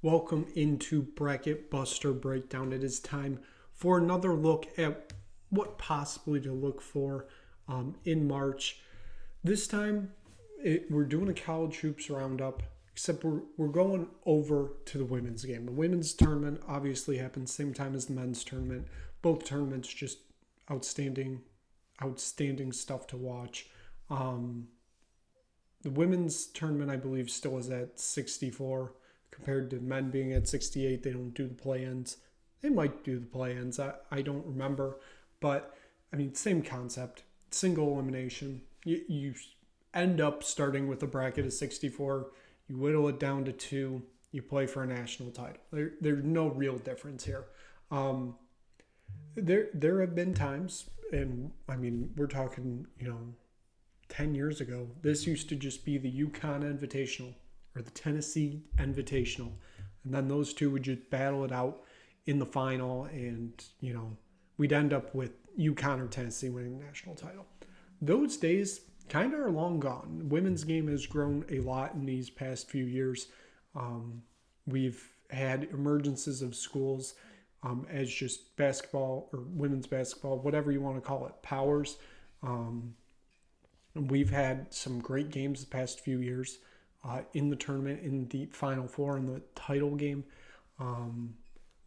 Welcome into Bracket Buster Breakdown. It is time for another look at what possibly to look for in March. This time, we're doing a college hoops roundup, except we're going over to the women's game. The women's tournament obviously happens same time as the men's tournament. Both tournaments just outstanding stuff to watch. The women's tournament, I believe, still is at 64 compared to men being at 68. They don't do the play-ins. They might do the play-ins. I don't remember. But, I mean, same concept. Single elimination. You end up starting with a bracket of 64. You whittle it down to 2. You play for a national title. There's no real difference here. There have been times, and, I mean, we're talking, 10 years ago, this used to just be the UConn Invitational or the Tennessee Invitational. And then those two would just battle it out in the final, and, we'd end up with UConn or Tennessee winning the national title. Those days kind of are long gone. The women's game has grown a lot in these past few years. We've had emergences of schools as just basketball or women's basketball, whatever you want to call it, powers. We've had some great games the past few years in the tournament, in the Final Four, in the title game.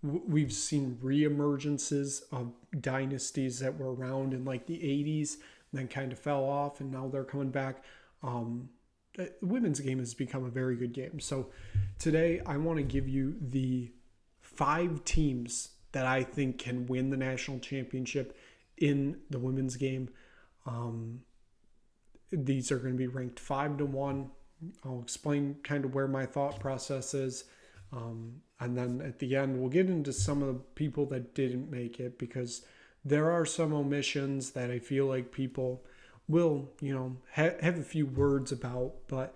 We've seen reemergences of dynasties that were around in like the 80s and then kind of fell off, and now they're coming back. The women's game has become a very good game. So today I want to give you the 5 teams that I think can win the national championship in the women's game. These are going to be ranked 5-1. I'll explain kind of where my thought process is. And then at the end, we'll get into some of the people that didn't make it, because there are some omissions that I feel like people will, have a few words about. But,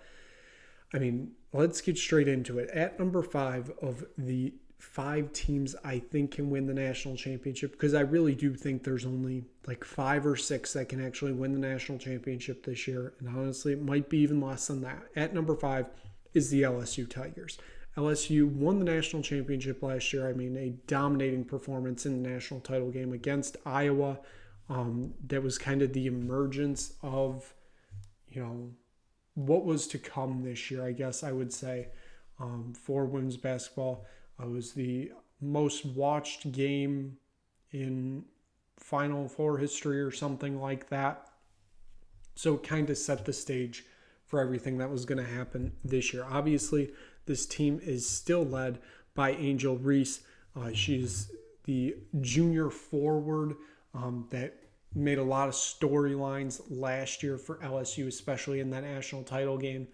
I mean, let's get straight into it. At number 5 of the 5 teams I think can win the national championship, because I really do think there's only like 5 or 6 that can actually win the national championship this year. And honestly, it might be even less than that. At number 5 is the LSU Tigers. LSU won the national championship last year. I mean, a dominating performance in the national title game against Iowa. That was kind of the emergence of, what was to come this year, I guess I would say, for women's basketball. It was the most watched game in Final Four history or something like that. So it kind of set the stage for everything that was going to happen this year. Obviously, this team is still led by Angel Reese. She's the junior forward that made a lot of storylines last year for LSU, especially in that national title game.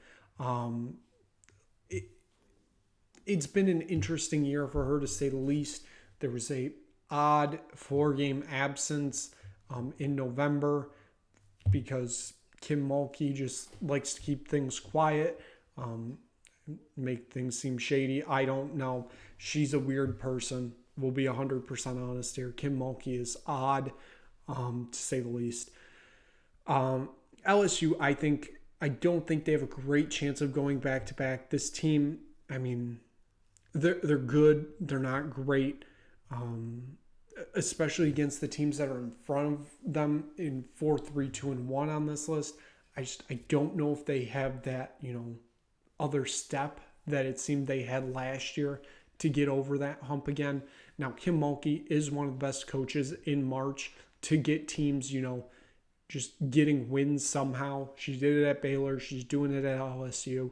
It's been an interesting year for her, to say the least. There was a odd 4-game absence in November because Kim Mulkey just likes to keep things quiet, make things seem shady. I don't know. She's a weird person. We'll be 100% honest here. Kim Mulkey is odd, to say the least. LSU, I don't think they have a great chance of going back-to-back. This team, I mean, they're good. They're not great, especially against the teams that are in front of them in 4, 3, 2, and 1 on this list. I don't know if they have that, other step that it seemed they had last year to get over that hump again. Now, Kim Mulkey is one of the best coaches in March to get teams, just getting wins somehow. She did it at Baylor. She's doing it at LSU.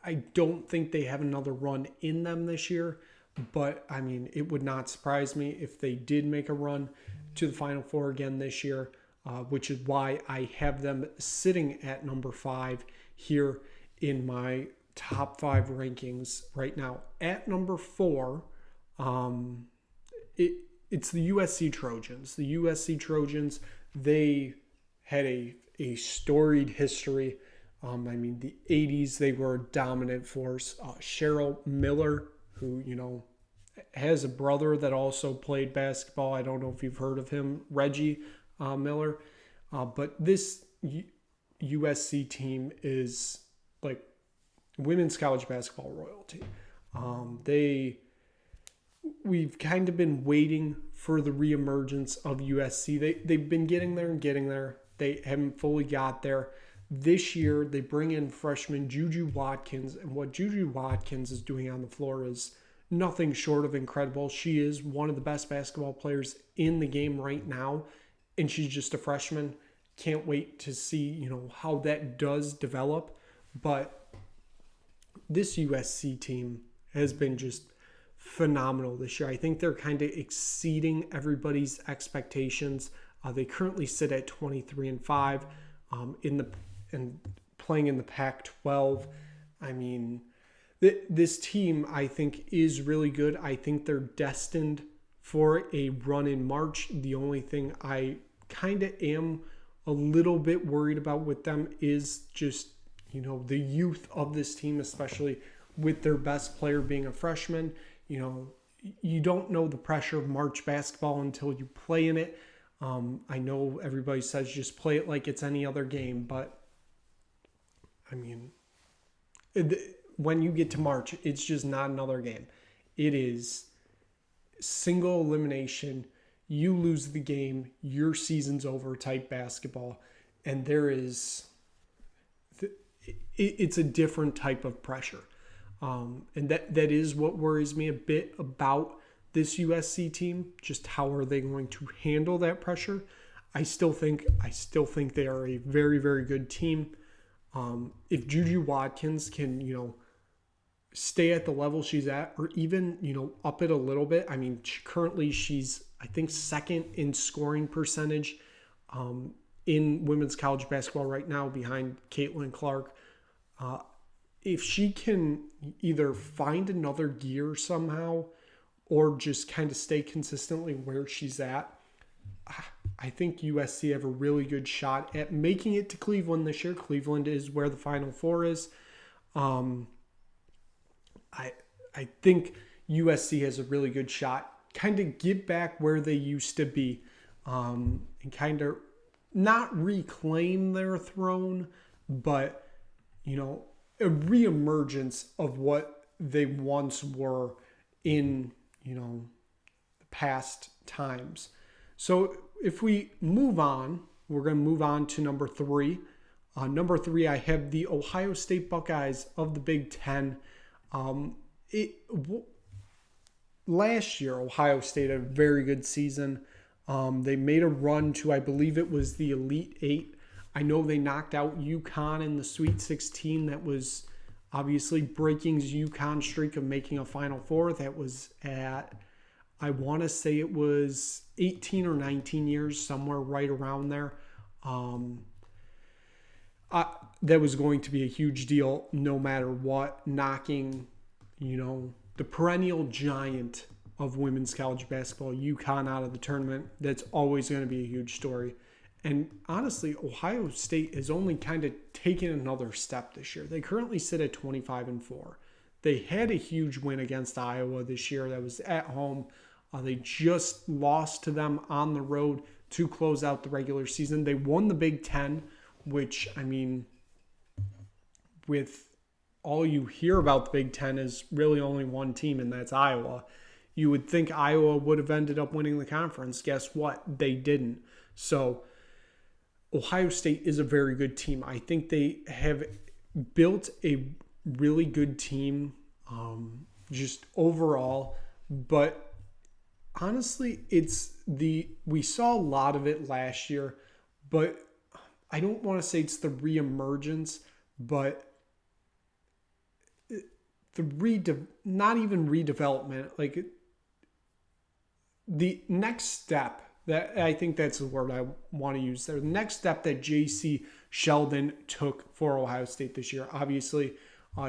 I don't think they have another run in them this year, but, I mean, it would not surprise me if they did make a run to the Final Four again this year, which is why I have them sitting at number 5 here in my top 5 rankings right now. At number 4, it's the USC Trojans. The USC Trojans, they had a storied history. The 80s, they were a dominant force. Cheryl Miller, who, has a brother that also played basketball. I don't know if you've heard of him, Reggie Miller. But this USC team is like women's college basketball royalty. We've kind of been waiting for the reemergence of USC. They've been getting there and getting there. They haven't fully got there. This year, they bring in freshman Juju Watkins, and what Juju Watkins is doing on the floor is nothing short of incredible. She is one of the best basketball players in the game right now, and she's just a freshman. Can't wait to see, how that does develop. But this USC team has been just phenomenal this year. I think they're kind of exceeding everybody's expectations. They currently sit at 23-5 and playing in the Pac-12. I mean, this team, I think, is really good. I think they're destined for a run in March. The only thing I kind of am a little bit worried about with them is just, the youth of this team, especially with their best player being a freshman. You don't know the pressure of March basketball until you play in it. I know everybody says just play it like it's any other game, but I mean, when you get to March, it's just not another game. It is single elimination. You lose the game, your season's over type basketball. And it's a different type of pressure. And that is what worries me a bit about this USC team. Just how are they going to handle that pressure? I still think they are a very, very good team. If Juju Watkins can, stay at the level she's at, or even, up it a little bit. I mean, currently she's, I think, second in scoring percentage in women's college basketball right now behind Caitlin Clark. If she can either find another gear somehow or just kind of stay consistently where she's at, I think USC have a really good shot at making it to Cleveland this year. Cleveland is where the Final Four is. I think USC has a really good shot. Kind of get back where they used to be, and kind of not reclaim their throne, but a reemergence of what they once were in the past times. So if we move on, we're going to move on to number 3. Number 3, I have the Ohio State Buckeyes of the Big Ten. Last year, Ohio State had a very good season. They made a run to, I believe it was the Elite Eight. I know they knocked out UConn in the Sweet 16. That was obviously breaking UConn's streak of making a Final Four. That was at, I want to say it was 18 or 19 years, somewhere right around there. That was going to be a huge deal no matter what, knocking, the perennial giant of women's college basketball, UConn, out of the tournament. That's always going to be a huge story. And honestly, Ohio State has only kind of taken another step this year. They currently sit at 25-4. They had a huge win against Iowa this year that was at home. They just lost to them on the road to close out the regular season. They won the Big Ten, which, I mean, with all you hear about the Big Ten is really only one team, and that's Iowa. You would think Iowa would have ended up winning the conference. Guess what? They didn't. So Ohio State is a very good team. I think they have built a really good team just overall. But honestly, we saw a lot of it last year, but I don't want to say it's the reemergence, but not even redevelopment, like the next step. That I think that's the word I want to use there. The next step that J.C. Sheldon took for Ohio State this year. Obviously,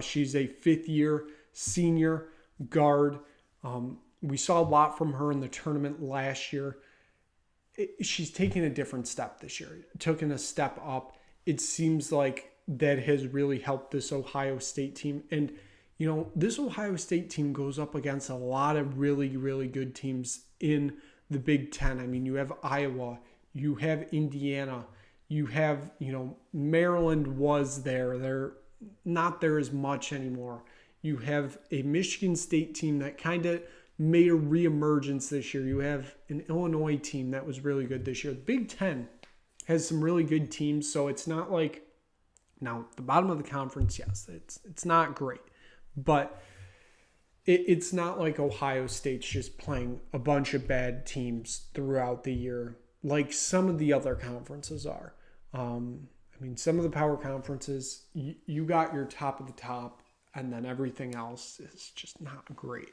she's a fifth-year senior guard. We saw a lot from her in the tournament last year. She's taken a different step this year, taken a step up. It seems like that has really helped this Ohio State team. And, this Ohio State team goes up against a lot of really, really good teams in the Big Ten. I mean, you have Iowa, you have Indiana, you have, Maryland was there. not there as much anymore. You have a Michigan State team that kind of made a reemergence this year. You have an Illinois team that was really good this year. The Big Ten has some really good teams, so it's not like, now the bottom of the conference, yes, it's not great, but it's not like Ohio State's just playing a bunch of bad teams throughout the year like some of the other conferences are. Some of the power conferences, you got your top of the top, and then everything else is just not great.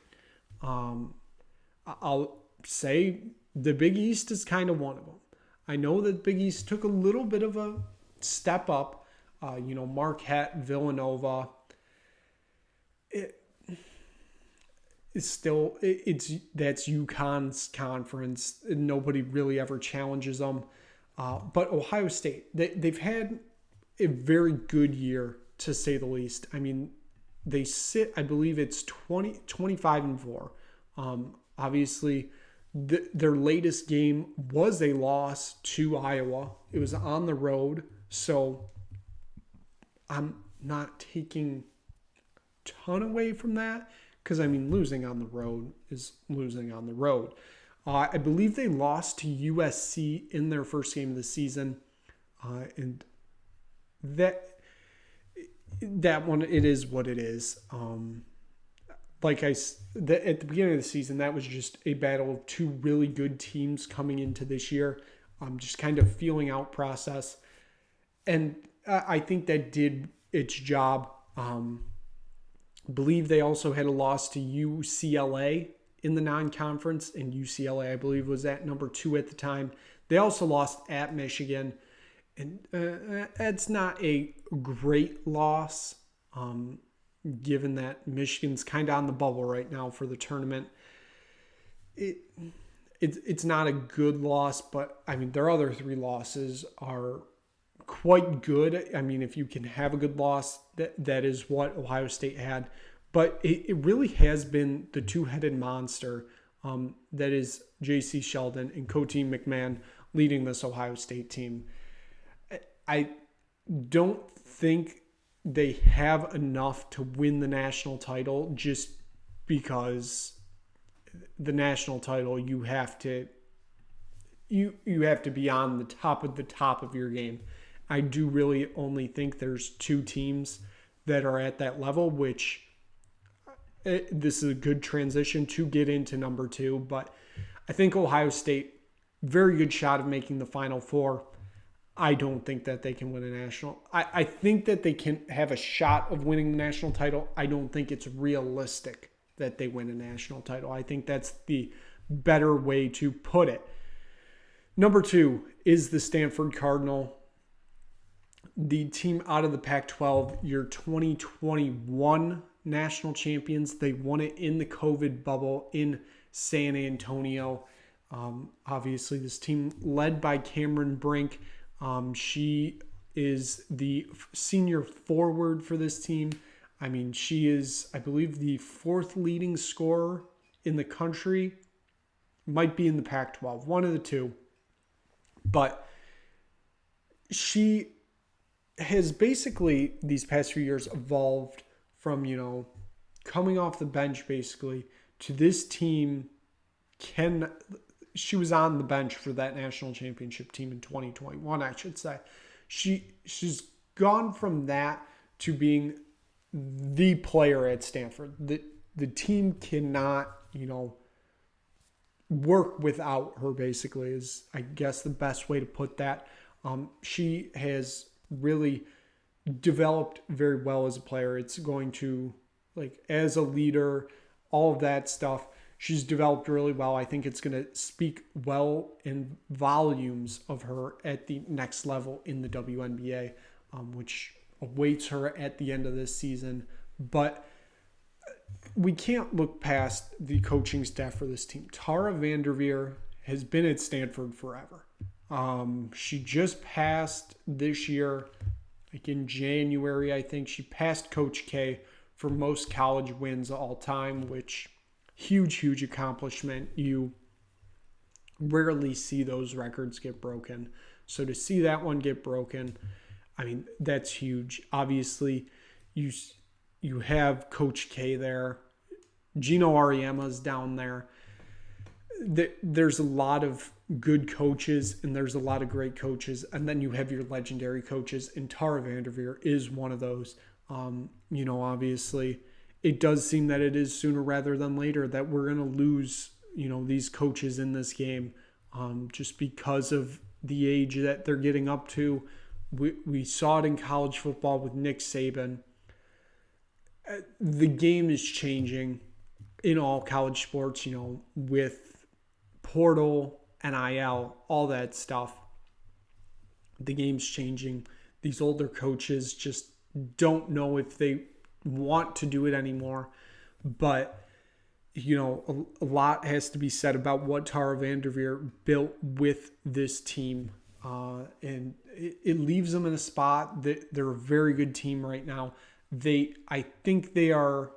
I'll say the Big East is kind of one of them. I know that Big East took a little bit of a step up. Marquette, Villanova. That's UConn's conference. Nobody really ever challenges them. But Ohio State, they've had a very good year, to say the least. I mean, they sit, I believe it's 25-4. Obviously, their latest game was a loss to Iowa. It was on the road. So I'm not taking a ton away from that, because, losing on the road is losing on the road. I believe they lost to USC in their first game of the season. And that one, it is what it is. At the beginning of the season, that was just a battle of two really good teams coming into this year. Just kind of feeling out process. And I think that did its job. Believe they also had a loss to UCLA in the non-conference, and UCLA, I believe, was at number 2 at the time. They also lost at Michigan, and it's not a great loss, given that Michigan's kind of on the bubble right now for the tournament. It's not a good loss, but their other 3 losses are quite good. If you can have a good loss, that is what Ohio State had. But it really has been the two-headed monster that is J.C. Sheldon and Coach McMahon leading this Ohio State team. I don't think they have enough to win the national title, just because the national title, you have to be on the top of your game. I do really only think there's 2 teams that are at that level, which this is a good transition to get into number 2. But I think Ohio State, very good shot of making the Final Four. I don't think that they can win a national. I think that they can have a shot of winning the national title. I don't think it's realistic that they win a national title. I think that's the better way to put it. Number 2 is the Stanford Cardinal, the team out of the Pac-12, your 2021 national champions. They won it in the COVID bubble in San Antonio. Obviously, this team led by Cameron Brink. She is the senior forward for this team. She is, I believe, the 4th leading scorer in the country. Might be in the Pac-12, one of the 2. But she has basically, these past few years, evolved from, coming off the bench, basically, to this team she was on the bench for that national championship team in 2021, I should say. She's gone from that to being the player at Stanford. The team cannot, work without her, basically, is, I guess, the best way to put that. She has really developed very well as a player. It's going to, as a leader, all of that stuff. She's developed really well. I think it's going to speak well in volumes of her at the next level in the WNBA, which awaits her at the end of this season. But we can't look past the coaching staff for this team. Tara Vanderveer has been at Stanford forever. She just passed this year, in January, I think. She passed Coach K for most college wins all time, which huge accomplishment. You rarely see those records get broken. So to see that one get broken, that's huge. Obviously, You you have Coach K there. Gino Ariema's down there. There's a lot of good coaches and there's a lot of great coaches. And then you have your legendary coaches, and Tara Vanderveer is one of those. Obviously, it does seem that it is sooner rather than later that we're going to lose, these coaches in this game, just because of the age that they're getting up to. We saw it in college football with Nick Saban. The game is changing in all college sports, with portal, NIL, all that stuff. The game's changing. These older coaches just don't know if they want to do it anymore. But, a lot has to be said about what Tara Vanderveer built with this team. And it leaves them in a spot that they're a very good team right now. I think they are.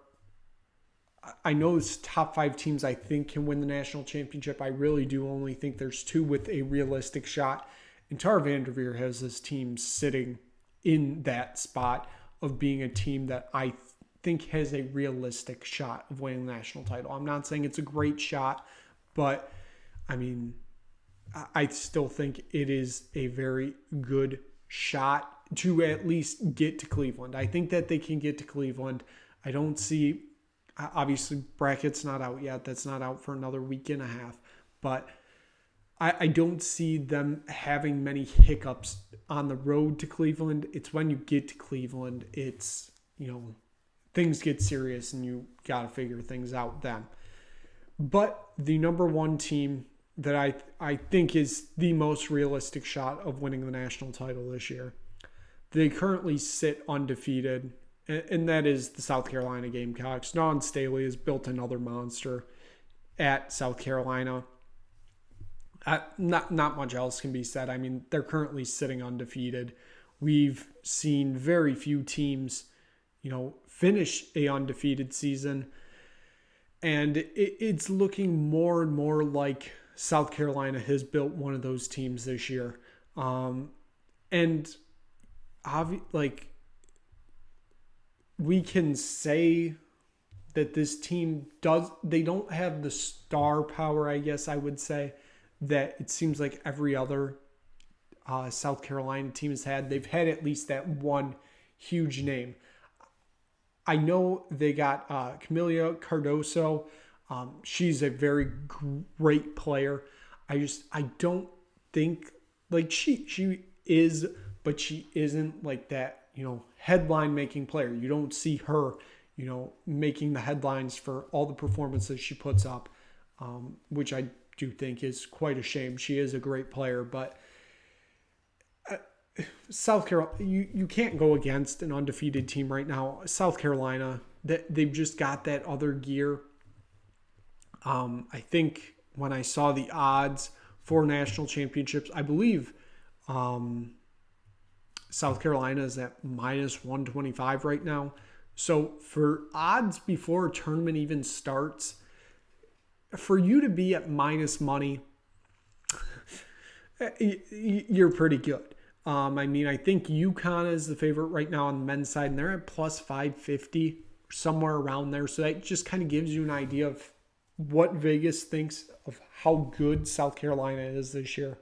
I know it's top 5 teams I think can win the national championship. I really do only think there's 2 with a realistic shot. And Tara Vanderveer has this team sitting in that spot of being a team that I think has a realistic shot of winning the national title. I'm not saying it's a great shot, but I still think it is a very good shot to at least get to Cleveland. I think that they can get to Cleveland. I don't see, obviously bracket's not out yet. That's not out for another week and a half, but I don't see them having many hiccups on the road to Cleveland. It's when you get to Cleveland, it's, things get serious and you got to figure things out then. But the number 1 team that I think is the most realistic shot of winning the national title this year, they currently sit undefeated, and that is the South Carolina Gamecocks. Dawn Staley has built another monster at South Carolina. Not much else can be said. They're currently sitting undefeated. We've seen very few teams, finish a undefeated season. And it's looking more and more like South Carolina has built one of those teams this year. We can say that this team they don't have the star power, I guess I would say, that it seems like every other South Carolina team has had. They've had at least that one huge name. I know they got Camelia Cardoso. She's a very great player. I don't think, she is, but she isn't like that, headline making player. You don't see her, making the headlines for all the performances she puts up, which I do think is quite a shame. She is a great player, but South Carolina, you can't go against an undefeated team right now. South Carolina, they've just got that other gear. I think when I saw the odds for national championships, I believe South Carolina is at minus 125 right now. So for odds before a tournament even starts, for you to be at minus money, you're pretty good. I think UConn is the favorite right now on the men's side, and they're at plus 550, somewhere around there. So that just kind of gives you an idea of what Vegas thinks of how good South Carolina is this year.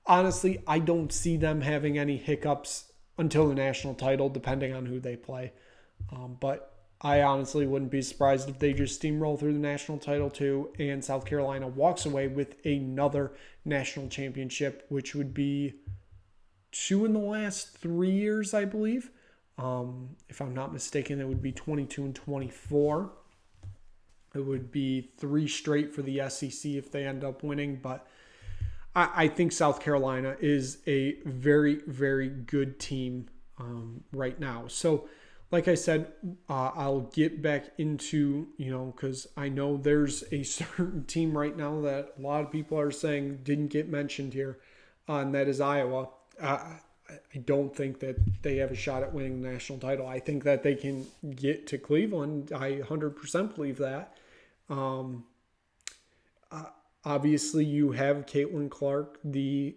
Honestly, I don't see them having any hiccups until the national title, depending on who they play. But I honestly wouldn't be surprised if they just steamroll through the national title too, and South Carolina walks away with another national championship, which would be 2 in the last 3 years, I believe. If I'm not mistaken, it would be 22 and 24. It would be 3 straight for the SEC if they end up winning, but I think South Carolina is a very, very good team right now. So, like I said, I'll get back into, because I know there's a certain team right now that a lot of people are saying didn't get mentioned here, and that is Iowa. I don't think that they have a shot at winning the national title. I think that they can get to Cleveland. I 100% believe that. Obviously, you have Caitlin Clark,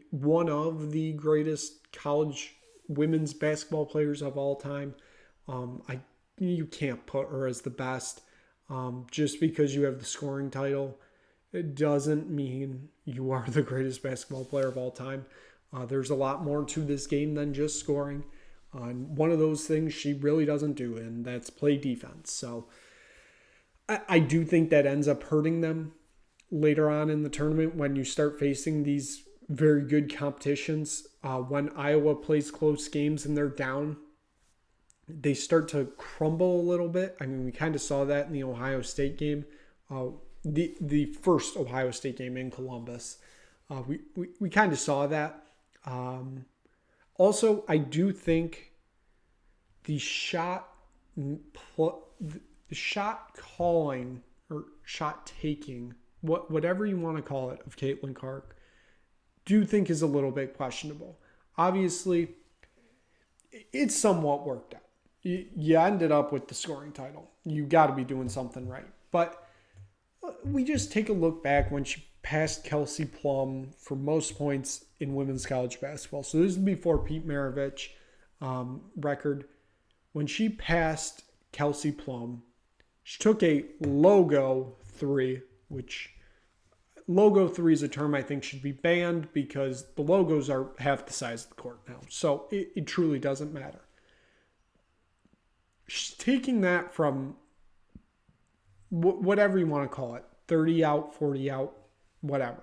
one of the greatest college women's basketball players of all time. You can't put her as the best. Just because you have the scoring title, it doesn't mean you are the greatest basketball player of all time. There's a lot more to this game than just scoring. And one of those things she really doesn't do, and that's play defense. So I do think that ends up hurting them later on in the tournament when you start facing these very good competitions. When Iowa plays close games and they're down, they start to crumble a little bit. I mean, we kind of saw that in the Ohio State game, the first Ohio State game in Columbus. We kind of saw that. Also, I do think the shot calling or shot taking, whatever you want to call it, of Caitlin Clark, do think is a little bit questionable. Obviously, it's somewhat worked out. You ended up with the scoring title. You got to be doing something right. But we just take a look back when she passed Kelsey Plum for most points in women's college basketball. So this is before Pete Maravich record. When she passed Kelsey Plum, she took a logo three, which logo three is a term I think should be banned because the logos are half the size of the court now. So it truly doesn't matter. She's taking that from whatever you want to call it, 30 out, 40 out, whatever.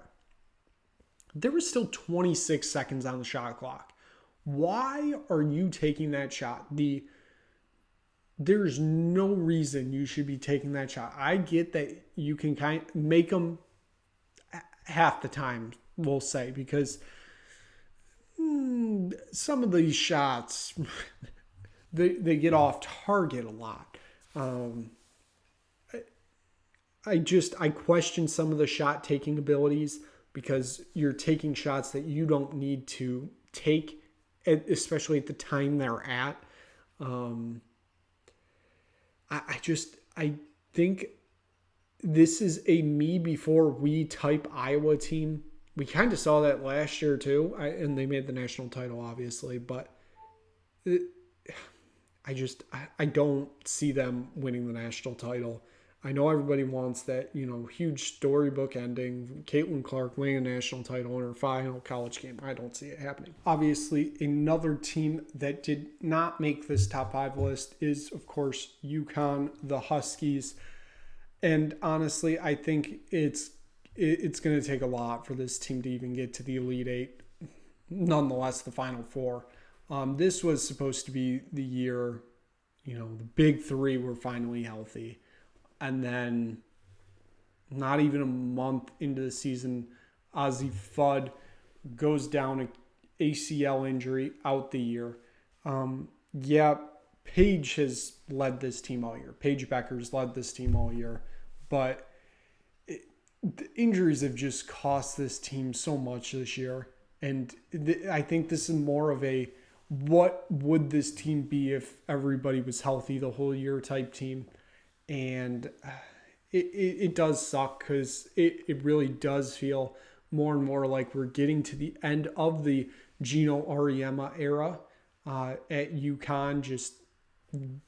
There was still 26 seconds on the shot clock. Why are you taking that shot? There's no reason you should be taking that shot. I get that you can kind of make them half the time, we'll say, because some of these shots, they get off target a lot. I question some of the shot taking abilities because you're taking shots that you don't need to take, especially at the time they're at. I think this is a me before we type Iowa team. We kind of saw that last year too, and they made the national title, obviously, but I don't see them winning the national title. I know everybody wants that, huge storybook ending, Caitlin Clark winning a national title in her final college game. I don't see it happening. Obviously, another team that did not make this top 5 list is, of course, UConn, the Huskies. And honestly, I think it's going to take a lot for this team to even get to the Elite Eight, nonetheless, the Final Four. This was supposed to be the year, the big three were finally healthy. And then not even a month into the season, Ozzie Fudd goes down an ACL injury, out the year. Paige has led this team all year. Paige Becker's led this team all year. But the injuries have just cost this team so much this year. And I think this is more of a what would this team be if everybody was healthy the whole year type team. And it does suck because it really does feel more and more like we're getting to the end of the Gino Auriemma era at UConn, just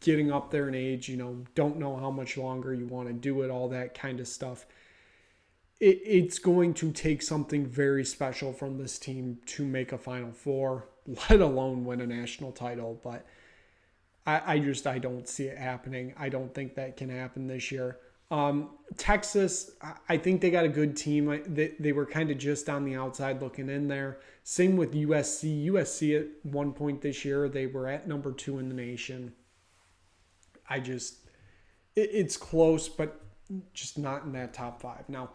getting up there in age, don't know how much longer you want to do it, all that kind of stuff. It's going to take something very special from this team to make a Final Four, let alone win a national title. But I don't see it happening. I don't think that can happen this year. Texas, I think they got a good team. They were kind of just on the outside looking in there. Same with USC. USC at one point this year, they were at number 2 in the nation. It's close, but just not in that top 5. Now,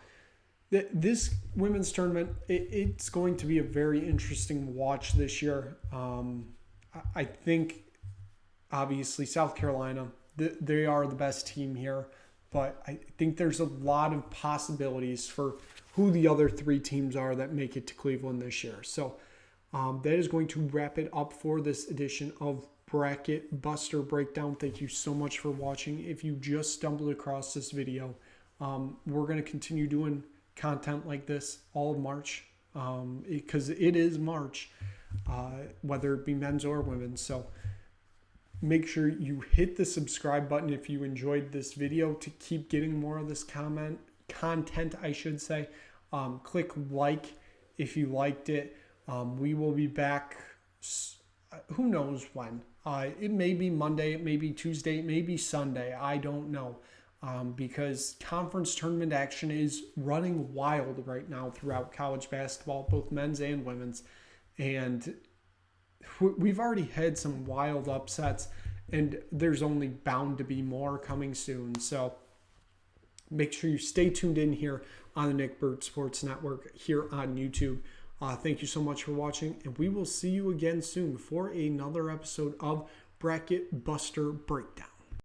this women's tournament, it's going to be a very interesting watch this year. I think, obviously, South Carolina, they are the best team here. But I think there's a lot of possibilities for who the other 3 teams are that make it to Cleveland this year. So that is going to wrap it up for this edition of Bracket Buster Breakdown. Thank you so much for watching. If you just stumbled across this video, we're going to continue doing content like this all of March because it is March. whether it be men's or women's. So make sure you hit the subscribe button if you enjoyed this video to keep getting more of this content, I should say. Click like if you liked it. We will be back, who knows when. It may be Monday, it may be Tuesday, it may be Sunday. I don't know. Because conference tournament action is running wild right now throughout college basketball, both men's and women's. And we've already had some wild upsets, and there's only bound to be more coming soon. So make sure you stay tuned in here on the Nick Burt Sports Network here on YouTube. Thank you so much for watching, and we will see you again soon for another episode of Bracket Buster Breakdown.